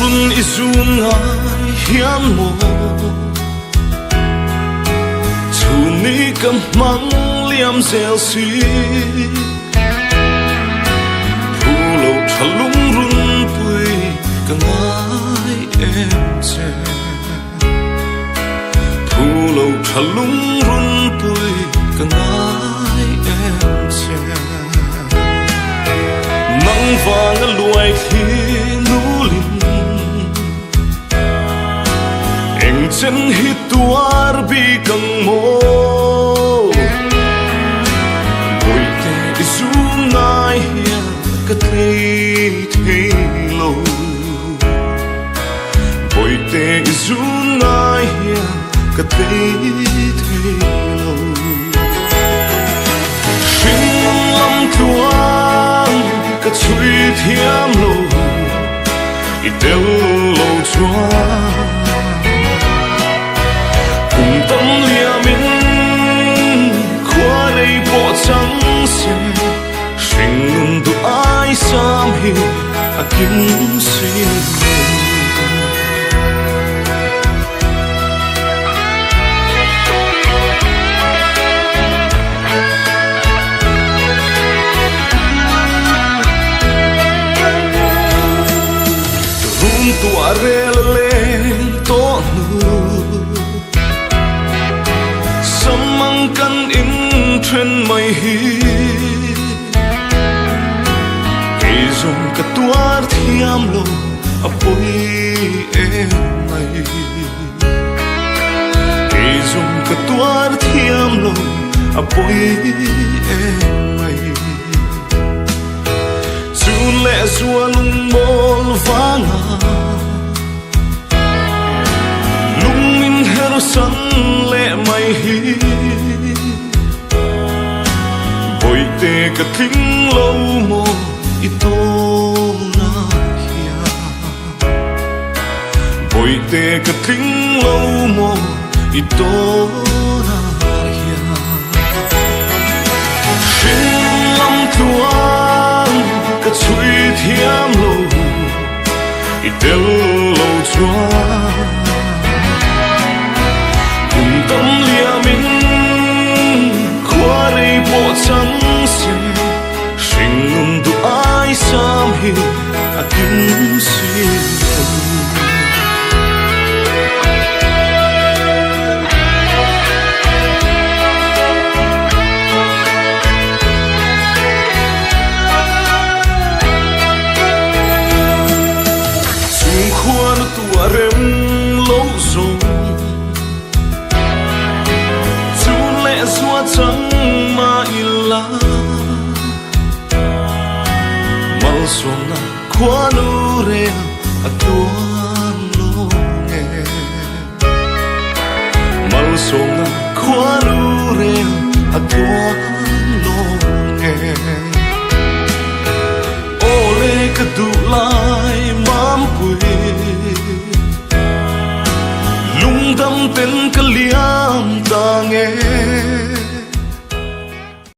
run izun ngai hiam mo chu ni kam mang liam zel si phu lo thalung run pui ka ngai em che phu lo thalung run pui ka ngai em che nang vang luai thi nu lin eng chen hi tuar bi kang mo boi te isu nai hia ka thei thei lo boi te isu nai hia ka thei thei lo shin lam tuang ka chui thiam lo i del lo chua cùng tâm liamin khóa đây bộ trắng xiên sinh ngừng tu ai sam hi a kim xin tua relen to nu samang kan in tren mai hi ei zong ka tuar thiam lo apoi em mai ei zong ka tuar thiam lo apoi em mai chun le zua lung mol vanga san lệ mày hi bồi tê cả thính lâu mồ ít tô na hia bồi tê cả thính lâu mồ ít tô na hia xin lắm thuang cả chui thiam lâu ít del lâu chua tâm liamin khóa đây bộ trắng xiên sinh ngừng tu ai sam hi a kim xin chung khóa nó tua rem lâu rồi chẳng mà ila mal sona khóa nu re a tuan lo nghe mal sona khóa nu re a tuan lo nghe ole ka du lai mam pui lung dam ten ka lia